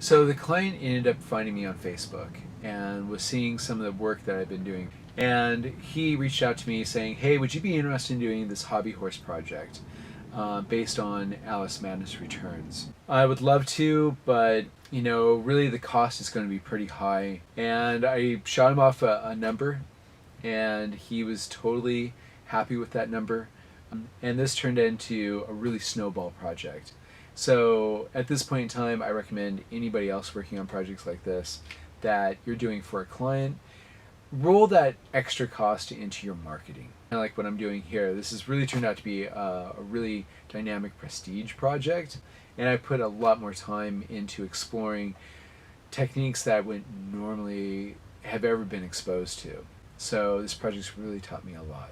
So the client ended up finding me on Facebook and was seeing some of the work that I've been doing. And he reached out to me saying, hey, would you be interested in doing this hobby horse project based on Alice Madness Returns? I would love to, but really the cost is going to be pretty high. And I shot him off a number, and he was totally happy with that number. And this turned into a really snowball project. So at this point in time, I recommend anybody else working on projects like this that you're doing for a client, roll that extra cost into your marketing. Kind of like what I'm doing here. This has really turned out to be a really dynamic prestige project, and I put a lot more time into exploring techniques that I wouldn't normally have ever been exposed to. So this project's really taught me a lot.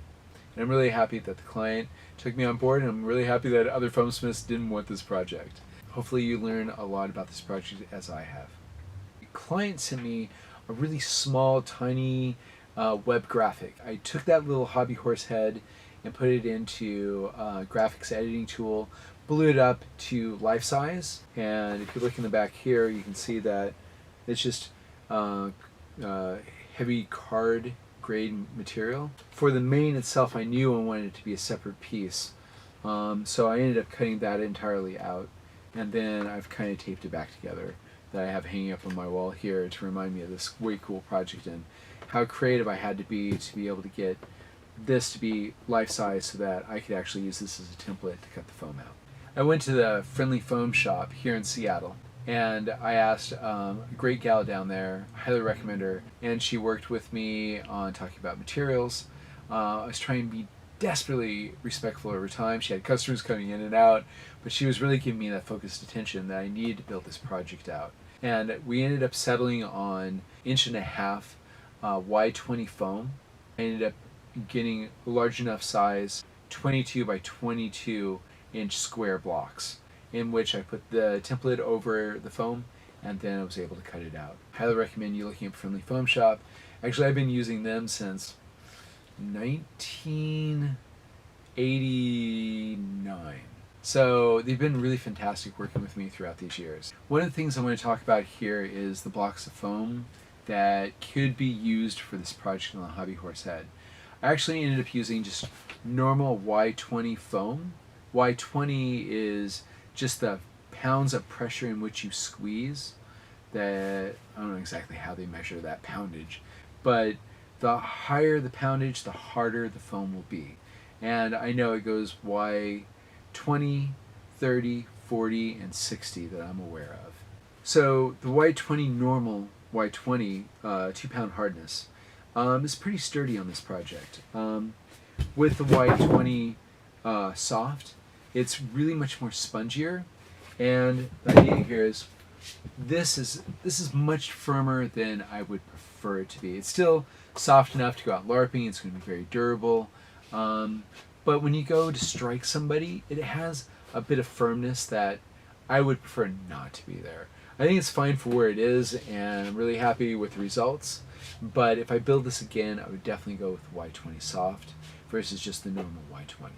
And I'm really happy that the client took me on board, and I'm really happy that other foamsmiths didn't want this project. Hopefully you learn a lot about this project as I have. The client sent me a really small, tiny web graphic. I took that little hobby horse head and put it into a graphics editing tool, blew it up to life size, and if you look in the back here, you can see that it's just heavy card grade material. For the mane itself, I knew I wanted it to be a separate piece, so I ended up cutting that entirely out, and then I've kind of taped it back together, that I have hanging up on my wall here to remind me of this way cool project and how creative I had to be able to get this to be life-size so that I could actually use this as a template to cut the foam out. I went to the Friendly Foam shop here in Seattle, and I asked a great gal down there, I highly recommend her, and she worked with me on talking about materials. I was trying to be desperately respectful of her time. She had customers coming in and out, but she was really giving me that focused attention that I needed to build this project out. And we ended up settling on 1.5" wide 20 foam. I ended up getting a large enough size 22 by 22 inch square blocks, in which I put the template over the foam, and then I was able to cut it out. Highly recommend you looking at Friendly Foam Shop. Actually, I've been using them since 1989. So they've been really fantastic working with me throughout these years. One of the things I want to talk about here is the blocks of foam that could be used for this project on the hobby horse head. I actually ended up using just normal Y20 foam. Y20 is just the pounds of pressure in which you squeeze. That, I don't know exactly how they measure that poundage, but the higher the poundage, the harder the foam will be. And I know it goes Y20, 30, 40, and 60 that I'm aware of. So the Y20 normal, Y20 2-pound hardness is pretty sturdy on this project. With the Y20 soft, it's really much more spongier, and the idea here is this is much firmer than I would prefer it to be. It's still soft enough to go out LARPing. It's going to be very durable, but when you go to strike somebody, it has a bit of firmness that I would prefer not to be there. I think it's fine for where it is, and I'm really happy with the results, but if I build this again, I would definitely go with the Y20 soft versus just the normal Y20.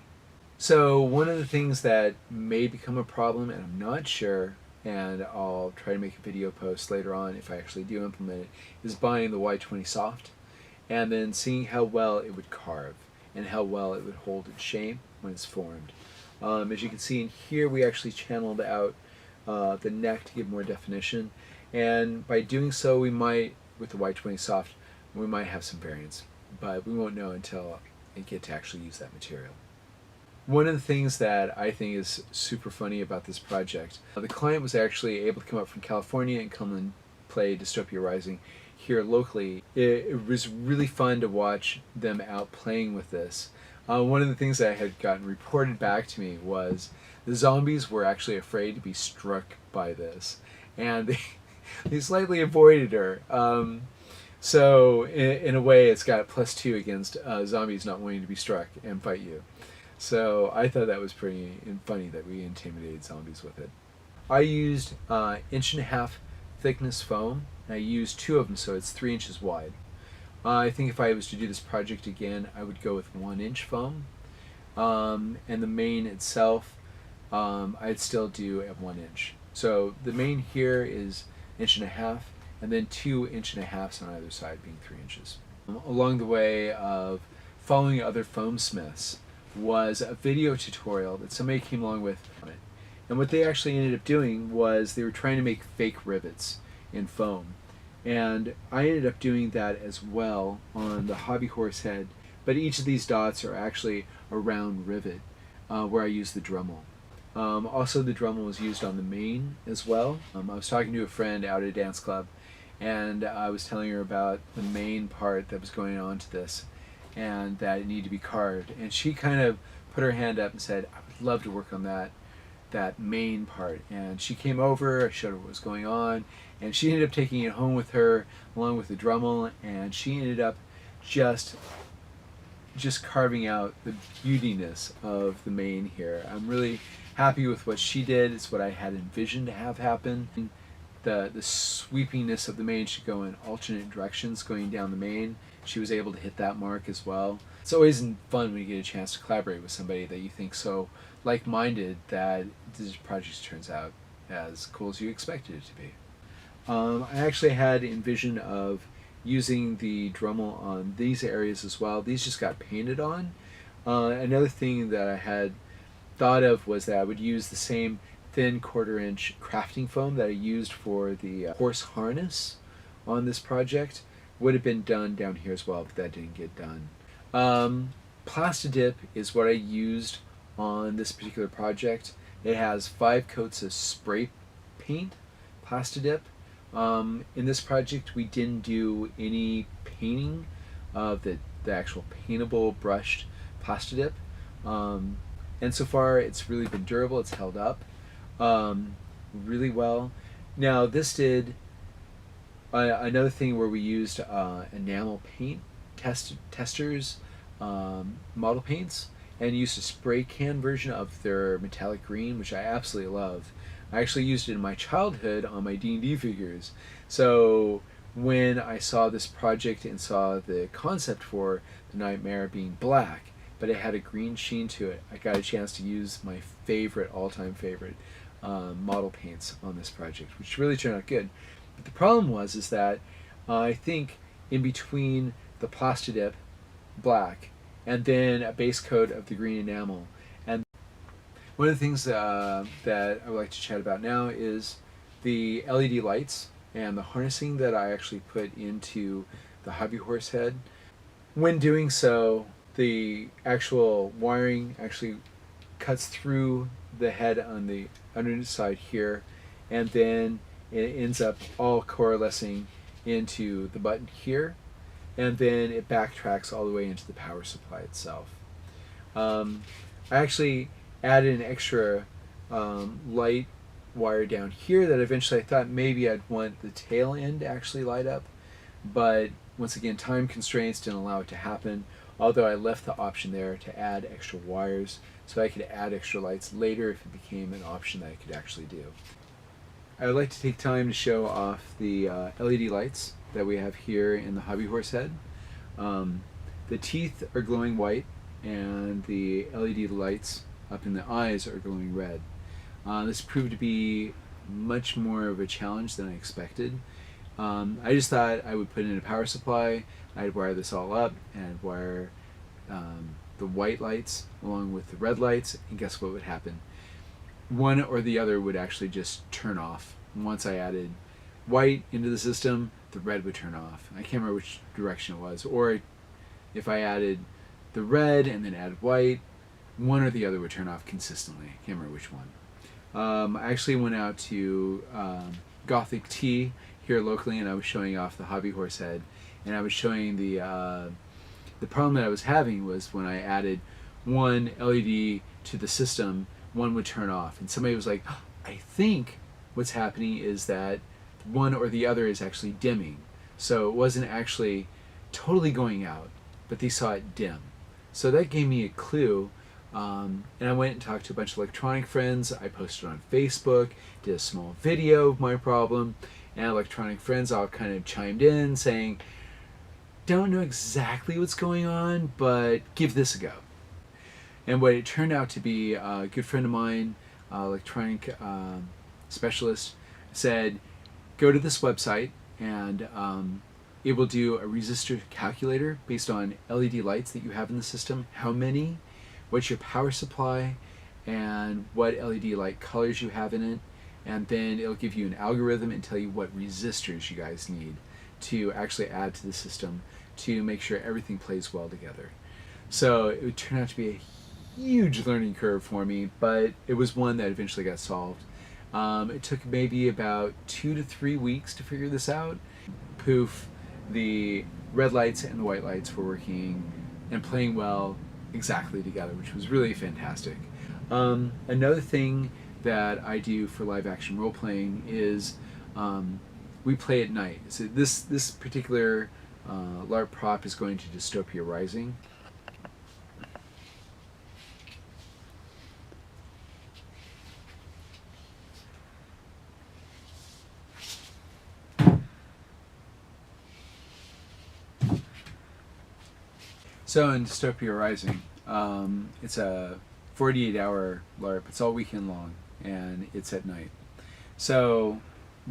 So one of the things that may become a problem, and I'm not sure, and I'll try to make a video post later on if I actually do implement it, is buying the Y20 soft and then seeing how well it would carve and how well it would hold its shape when it's formed. As you can see in here, we actually channeled out the neck to give more definition, and by doing so, we might, with the Y20 soft, we might have some variance, but we won't know until I get to actually use that material. One of the things that I think is super funny about this project, the client was actually able to come up from California and come and play Dystopia Rising here locally. It was really fun to watch them out playing with this. One of the things that I had gotten reported back to me was the zombies were actually afraid to be struck by this, and they slightly avoided her. So in a way, it's got +2 against zombies not wanting to be struck and fight you. So I thought that was pretty funny that we intimidated zombies with it. I used 1.5" thickness foam. I used 2 of them, so it's 3 inches wide. I think if I was to do this project again, I would go with 1-inch foam. And the mane itself, I'd still do at 1 inch. So the mane here is 1.5 inches, and then 2.5 inches on either side, being 3 inches. Along the way of following other foam smiths was a video tutorial that somebody came along with on it. And what they actually ended up doing was they were trying to make fake rivets in foam. And I ended up doing that as well on the hobby horse head, but each of these dots are actually a round rivet where I used the Dremel. Also, the Dremel was used on the mane as well. I was talking to a friend out at a dance club, and I was telling her about the main part that was going on to this, and that it needed to be carved. And she kind of put her hand up and said, I would love to work on that main part. And she came over, I showed her what was going on, and she ended up taking it home with her along with the Dremel, and she ended up just carving out the beautiness of the mane here. I'm really happy with what she did. It's what I had envisioned to have happen. The sweepiness of the mane should go in alternate directions going down the mane. She was able to hit that mark as well. It's always fun when you get a chance to collaborate with somebody that you think so like-minded that this project turns out as cool as you expected it to be. I actually had envision of using the Dremel on these areas as well. These just got painted on. Another thing that I had thought of was that I would use the same thin 1/4 inch crafting foam that I used for the horse harness on this project. Would have been done down here as well, but that didn't get done. Plastidip is what I used on this particular project. It has 5 coats of spray paint, Plastidip. In this project we didn't do any painting of the actual paintable brushed Plastidip. And so far it's really been durable, it's held up really well. Now this did another thing where we used enamel paint, Testors model paints, and used a spray can version of their metallic green, which I absolutely love. I actually used it in my childhood on my D&D figures. So when I saw this project and saw the concept for the Nightmare being black, but it had a green sheen to it, I got a chance to use my favorite, all-time favorite model paints on this project, which really turned out good. But the problem is that I think in between the Plastidip black and then a base coat of the green enamel, and one of the things that I would like to chat about now is the LED lights and the harnessing that I actually put into the hobby horse head. When doing so, the actual wiring actually cuts through the head on the underside here, and then it ends up all coalescing into the button here, and then it backtracks all the way into the power supply itself. I actually added an extra light wire down here that eventually I thought maybe I'd want the tail end to actually light up, but once again time constraints didn't allow it to happen, although I left the option there to add extra wires so I could add extra lights later if it became an option that I could actually do. I would like to take time to show off the LED lights that we have here in the hobby horse head. The teeth are glowing white, and the LED lights up in the eyes are glowing red. This proved to be much more of a challenge than I expected. I just thought I would put in a power supply, I'd wire this all up, and wire the white lights along with the red lights, and guess what would happen? One or the other would actually just turn off. Once I added white into the system, the red would turn off. I can't remember which direction it was. Or if I added the red and then added white, one or the other would turn off consistently. I can't remember which one. I actually went out to Gothic Tea here locally, and I was showing off the hobby horse head, and I was showing the problem that I was having was when I added one LED to the system, one would turn off, and somebody was like, I think what's happening is that one or the other is actually dimming. So it wasn't actually totally going out, but they saw it dim. So that gave me a clue, and I went and talked to a bunch of electronic friends. I posted on Facebook, did a small video of my problem, and electronic friends all kind of chimed in saying, don't know exactly what's going on, but give this a go. And what it turned out to be, a good friend of mine, electronic specialist, said, go to this website and it will do a resistor calculator based on LED lights that you have in the system, how many, what's your power supply, and what LED light colors you have in it, and then it'll give you an algorithm and tell you what resistors you guys need to actually add to the system to make sure everything plays well together. So it would turn out to be a huge learning curve for me, but it was one that eventually got solved. It took maybe about 2 to 3 weeks to figure this out. Poof, the red lights and the white lights were working and playing well exactly together, which was really fantastic. Another thing that I do for live action role playing is we play at night. So this particular LARP prop is going to Dystopia Rising. So in Dystopia Rising, it's a 48-hour LARP. It's all weekend long, and it's at night. So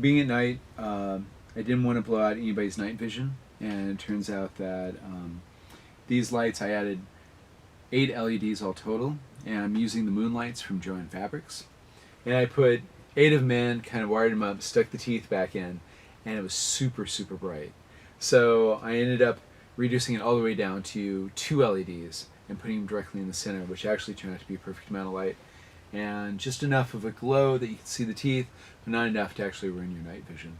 being at night, I didn't want to blow out anybody's night vision, and it turns out that these lights, I added 8 LEDs all total, and I'm using the moonlights from Joann Fabrics. And I put 8 of them in, kind of wired them up, stuck the teeth back in, and it was super, super bright. So I ended up reducing it all the way down to 2 LEDs and putting them directly in the center, which actually turned out to be a perfect amount of light and just enough of a glow that you can see the teeth, but not enough to actually ruin your night vision.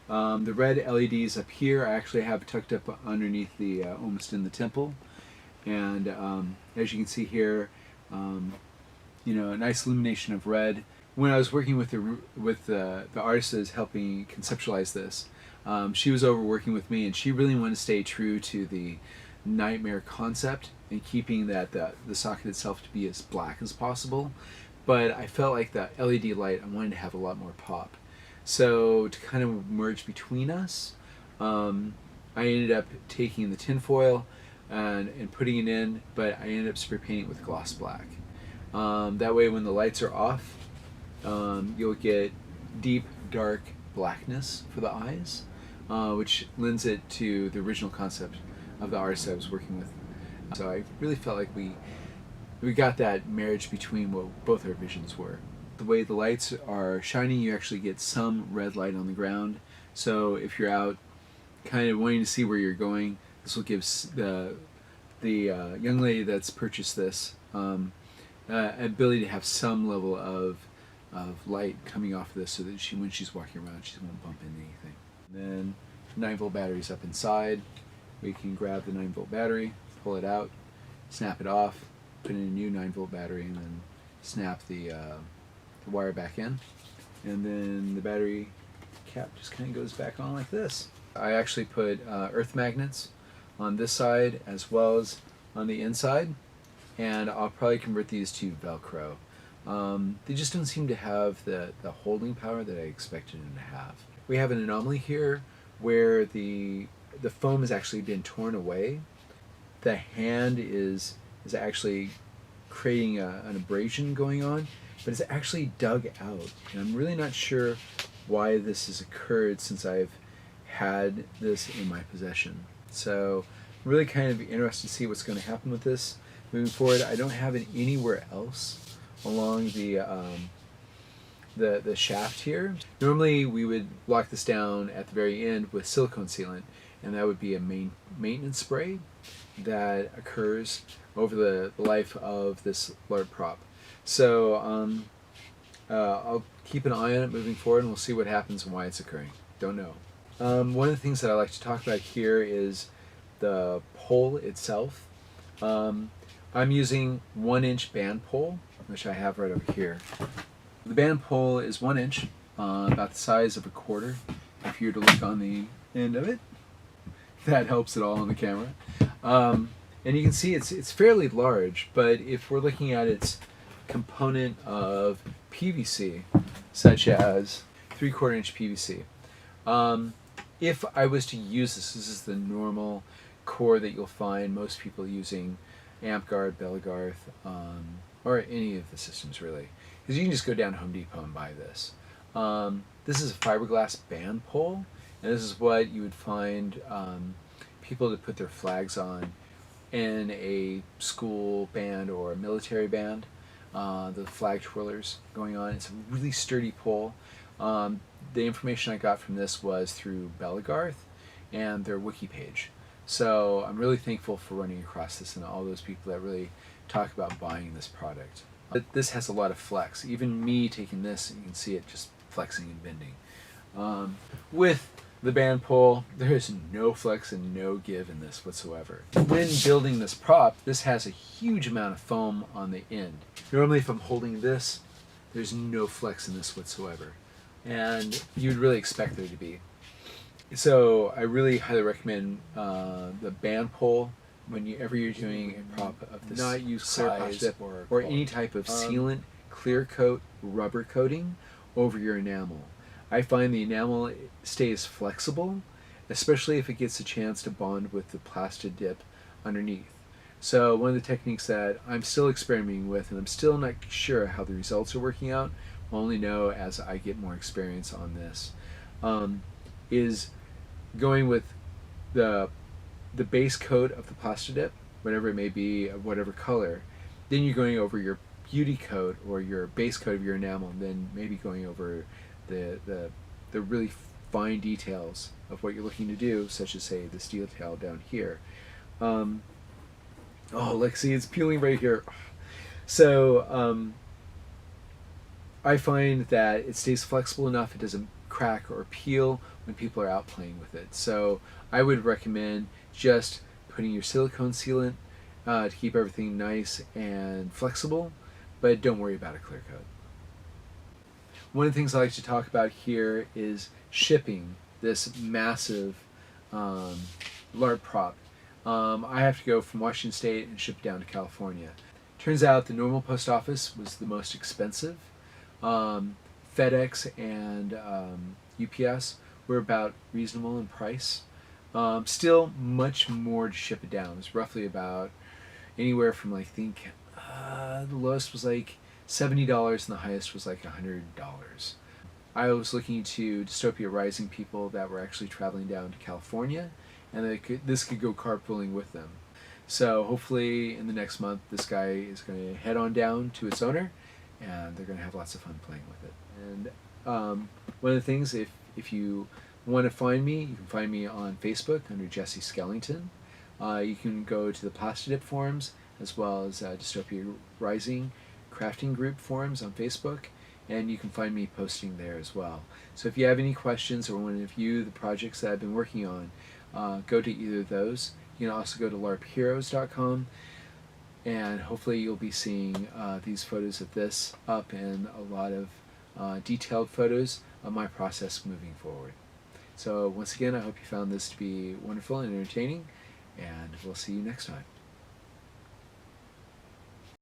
The red LEDs up here I actually have tucked up underneath the almost in the temple, and as you can see here, you know, a nice illumination of red. When I was working with the artist that's helping conceptualize this, she was over working with me, and she really wanted to stay true to the nightmare concept and keeping that the socket itself to be as black as possible. But I felt like the LED light, I wanted to have a lot more pop. So to kind of merge between us, I ended up taking the tinfoil and putting it in, but I ended up spray painting it with gloss black. That way when the lights are off, you'll get deep, dark blackness for the eyes, which lends it to the original concept of the artist I was working with. So I really felt like we got that marriage between what both our visions were. The way the lights are shining, you actually get some red light on the ground. So if you're out kind of wanting to see where you're going, this will give the young lady that's purchased this ability to have some level of light coming off of this, so that when she's walking around, she won't bump into anything. And then 9-volt battery's up inside. We can grab the 9-volt battery, pull it out, snap it off, put in a new 9-volt battery, and then snap the wire back in. And then the battery cap just kind of goes back on like this. I actually put earth magnets on this side as well as on the inside, and I'll probably convert these to Velcro. They just don't seem to have the holding power that I expected them to have. We have an anomaly here where the foam has actually been torn away. The hand is actually creating an abrasion going on, but it's actually dug out. And I'm really not sure why this has occurred since I've had this in my possession. So I'm really kind of interested to see what's going to happen with this moving forward. I don't have it anywhere else along the shaft here. Normally we would lock this down at the very end with silicone sealant, and that would be a maintenance spray that occurs over the life of this LARP prop. So I'll keep an eye on it moving forward, and we'll see what happens and why it's occurring. Don't know. One of the things that I like to talk about here is the pole itself. I'm using 1-inch band pole, which I have right over here. The band pole is 1 inch, about the size of a quarter, if you were to look on the end of it. That helps at all on the camera. And you can see it's fairly large, but if we're looking at its component of PVC, such as 3/4 inch PVC, if I was to use this is the normal core that you'll find most people using, AmpGuard, Bellegarth, or any of the systems really, because you can just go down to Home Depot and buy this. This is a fiberglass band pole, and this is what you would find people to put their flags on in a school band or a military band. The flag twirlers going on. It's a really sturdy pole. The information I got from this was through Belagarth and their wiki page. So I'm really thankful for running across this and all those people that really talk about buying this product. But this has a lot of flex. Even me taking this, you can see it just flexing and bending. With the band pole, there is no flex and no give in this whatsoever. When building this prop, this has a huge amount of foam on the end. Normally if I'm holding this, there's no flex in this whatsoever. And you'd really expect there to be. So I really highly recommend the band pole whenever you're doing a prop of this not use clear size plastic or any type of sealant, clear coat, rubber coating over your enamel. I find the enamel stays flexible, especially if it gets a chance to bond with the plastic dip underneath. So one of the techniques that I'm still experimenting with, and I'm still not sure how the results are working out, I'll only know as I get more experience on this, is going with the base coat of the plastic dip, whatever it may be, of whatever color. Then you're going over your beauty coat or your base coat of your enamel, and then maybe going over the really fine details of what you're looking to do, such as say this detail down here. Oh, look, see, it's peeling right here. So I find that it stays flexible enough, it doesn't crack or peel when people are out playing with it. So I would recommend just putting your silicone sealant to keep everything nice and flexible, but don't worry about a clear coat. One of the things I like to talk about here is shipping this massive LARP prop. I have to go from Washington State and ship it down to California. Turns out the normal post office was the most expensive. FedEx and UPS were about reasonable in price. Still much more to ship it down. It was roughly about anywhere from, I think, the lowest was like $70 and the highest was like $100. I was looking to Dystopia Rising people that were actually traveling down to California, and this could go carpooling with them. So hopefully in the next month this guy is going to head on down to its owner, and they're going to have lots of fun playing with it. And one of the things, if you want to find me, you can find me on Facebook under Jesse Skellington. You can go to the Plastidip forums as well as Dystopia Rising crafting group forums on Facebook, and you can find me posting there as well. So if you have any questions or want to view the projects that I've been working on, go to either of those. You can also go to larpheroes.com, and hopefully you'll be seeing these photos of this up and a lot of detailed photos of my process moving forward. So once again, I hope you found this to be wonderful and entertaining, and we'll see you next time.